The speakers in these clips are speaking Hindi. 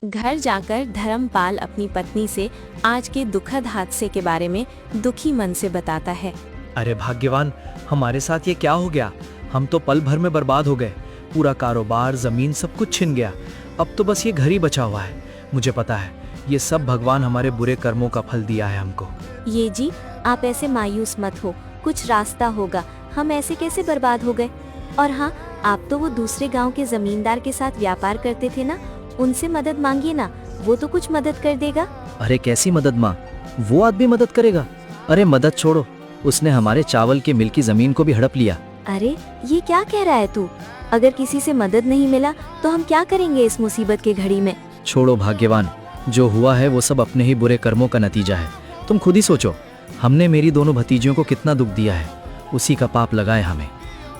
घर जाकर धर्मपाल अपनी पत्नी से आज के दुखद हादसे के बारे में दुखी मन से बताता है। अरे भाग्यवान, हमारे साथ ये क्या हो गया। हम तो पल भर में बर्बाद हो गए। पूरा कारोबार, जमीन, सब कुछ छिन गया। अब तो बस ये घर ही बचा हुआ है। मुझे पता है ये सब भगवान हमारे बुरे कर्मों का फल दिया है हमको। ये जी, आप ऐसे मायूस मत हो, कुछ रास्ता होगा। हम ऐसे कैसे बर्बाद हो गए। और हाँ, आप तो वो दूसरे गांव के जमींदार के साथ व्यापार करते थे ना, उनसे मदद मांगिए ना, वो तो कुछ मदद कर देगा। अरे कैसी मदद माँ, वो आदमी मदद करेगा। अरे मदद छोड़ो, उसने हमारे चावल के मिल की जमीन को भी हड़प लिया। अरे ये क्या कह रहा है तू। अगर किसी से मदद नहीं मिला तो हम क्या करेंगे इस मुसीबत के घड़ी में। छोड़ो भाग्यवान, जो हुआ है वो सब अपने ही बुरे कर्मों का नतीजा है। तुम खुद ही सोचो, हमने मेरी दोनों भतीजियों को कितना दुख दिया है, उसी का पाप लगाए हमें।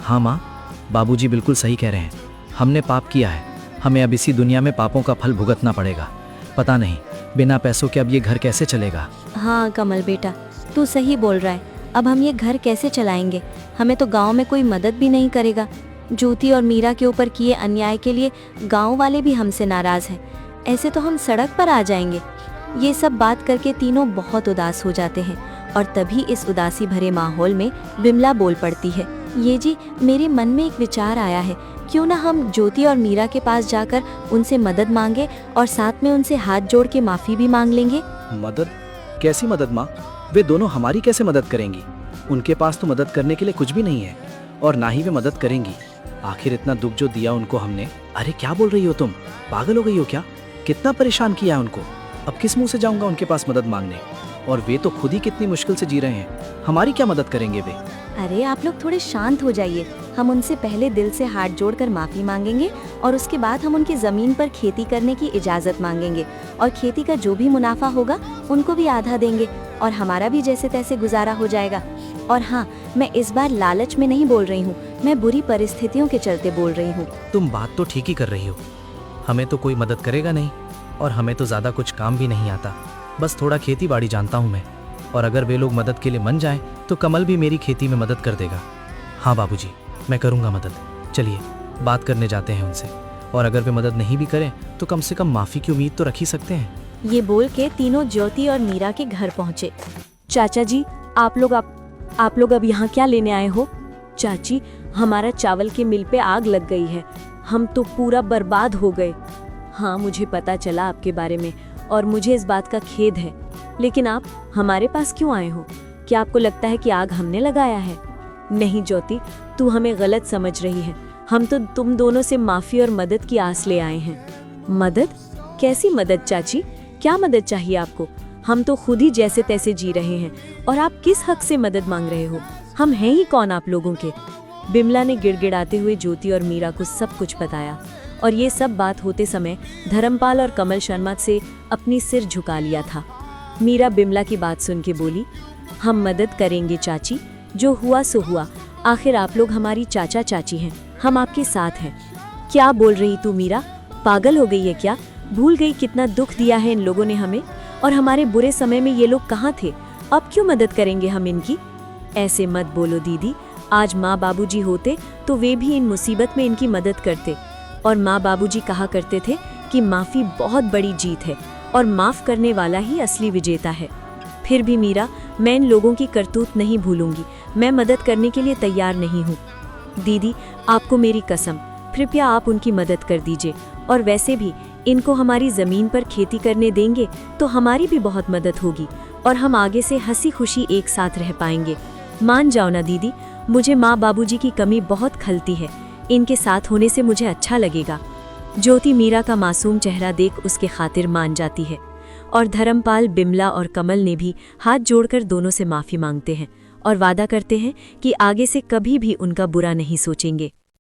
हाँ माँ, बाबूजी बिल्कुल सही कह रहे हैं। हमने पाप किया है, हमें अब इसी दुनिया में पापों का फल भुगतना पड़ेगा। पता नहीं बिना पैसों के अब ये घर कैसे चलेगा। हाँ कमल बेटा, तू सही बोल रहा है। अब हम ये घर कैसे चलाएंगे। हमें तो गांव में कोई मदद भी नहीं करेगा। ज्योति और मीरा के ऊपर किए अन्याय के लिए गांव वाले भी हमसे नाराज हैं। ऐसे तो हम सड़क पर आ जाएंगे। ये सब बात करके तीनों बहुत उदास हो जाते हैं और तभी इस उदासी भरे माहौल में बिमला बोल पड़ती है। ये जी, मेरे मन में एक विचार आया है। क्यों ना हम ज्योति और मीरा के पास जाकर उनसे मदद मांगे और साथ में उनसे हाथ जोड़ के माफी भी मांग लेंगे। मदद? कैसी मदद माँ? वे दोनों हमारी कैसे मदद करेंगी? उनके पास तो मदद करने के लिए कुछ भी नहीं है और ना ही वे मदद करेंगी। आखिर इतना दुख जो दिया उनको हमने। अरे क्या बोल रही हो तुम, पागल हो गई हो क्या? कितना परेशान किया है उनको। अब किस मुंह से जाऊंगा उनके पास मदद मांगने। और वे तो खुद ही कितनी मुश्किल से जी रहे हैं, हमारी क्या मदद करेंगे वे। अरे आप लोग थोड़े शांत हो जाइए। हम उनसे पहले दिल से हाथ जोड़कर माफी मांगेंगे और उसके बाद हम उनकी जमीन पर खेती करने की इजाजत मांगेंगे और खेती का जो भी मुनाफा होगा उनको भी आधा देंगे और हमारा भी जैसे तैसे गुजारा हो जाएगा। और हाँ, मैं इस बार लालच में नहीं बोल रही हूँ, मैं बुरी परिस्थितियों के चलते बोल रही हूँ। तुम बात तो ठीक ही कर रही हो। हमें तो कोई मदद करेगा नहीं और हमें तो ज्यादा कुछ काम भी नहीं आता। बस थोड़ा खेती बाड़ी जानता हूँ मैं, और अगर वे लोग मदद के लिए मन जाएं तो कमल भी मेरी खेती में मदद कर देगा। हाँ बाबूजी, मैं करूँगा मदद। चलिए बात करने जाते हैं उनसे, और अगर वे मदद नहीं भी करें तो कम से कम माफ़ी की उम्मीद तो रख ही सकते हैं। ये बोल के तीनों ज्योति और मीरा के घर पहुँचे। चाचा जी, आप लोग अब यहाँ क्या लेने आए हो? चाची, हमारा चावल के मिल पे आग लग गई है, हम तो पूरा बर्बाद हो गए। हाँ, मुझे पता चला आपके बारे में और मुझे इस बात का खेद है, लेकिन आप हमारे पास क्यों आए हो? क्या आपको लगता है कि आग हमने लगाया है? नहीं ज्योति, तू हमें गलत समझ रही है। हम तो तुम दोनों से माफी और मदद की आस ले आए हैं। मदद? कैसी मदद चाची? क्या मदद चाहिए आपको? हम तो खुद ही जैसे तैसे जी रहे हैं और आप किस हक से मदद मांग रहे हो? हम हैं ही कौन आप लोगों के? बिमला ने गिड़गिड़ाते हुए ज्योति और मीरा को सब कुछ बताया और ये सब बात होते समय धर्मपाल और कमल शर्मा से अपनी सिर झुका लिया था। मीरा बिमला की बात सुन के बोली, हम मदद करेंगे चाची, जो हुआ सो हुआ। आखिर आप लोग हमारी चाचा चाची हैं, हम आपके साथ हैं। क्या बोल रही तू मीरा? पागल हो गई है क्या? भूल गई कितना दुख दिया है इन लोगों ने हमें, और हमारे बुरे समय में ये लोग कहाँ थे? अब क्यों मदद करेंगे हम इनकी? ऐसे मत बोलो दीदी, आज माँ बाबूजी होते तो वे भी इन मुसीबत में इनकी मदद करते। और माँ बाबूजी कहा करते थे कि माफ़ी बहुत बड़ी जीत है और माफ़ करने वाला ही असली विजेता है। फिर भी मीरा, मैं इन लोगों की करतूत नहीं भूलूंगी। मैं मदद करने के लिए तैयार नहीं हूँ। दीदी, आपको मेरी कसम, कृपया आप उनकी मदद कर दीजिए। और वैसे भी इनको हमारी ज़मीन पर खेती करने देंगे तो हमारी भी बहुत मदद होगी और हम आगे से हंसी खुशी एक साथ रह पाएंगे। मान जाओ ना दीदी, मुझे माँ बाबूजी की कमी बहुत खलती है। इनके साथ होने से मुझे अच्छा लगेगा। ज्योति मीरा का मासूम चेहरा देख उसके खातिर मान जाती है और धर्मपाल, बिमला और कमल ने भी हाथ जोड़कर दोनों से माफ़ी मांगते हैं और वादा करते हैं कि आगे से कभी भी उनका बुरा नहीं सोचेंगे।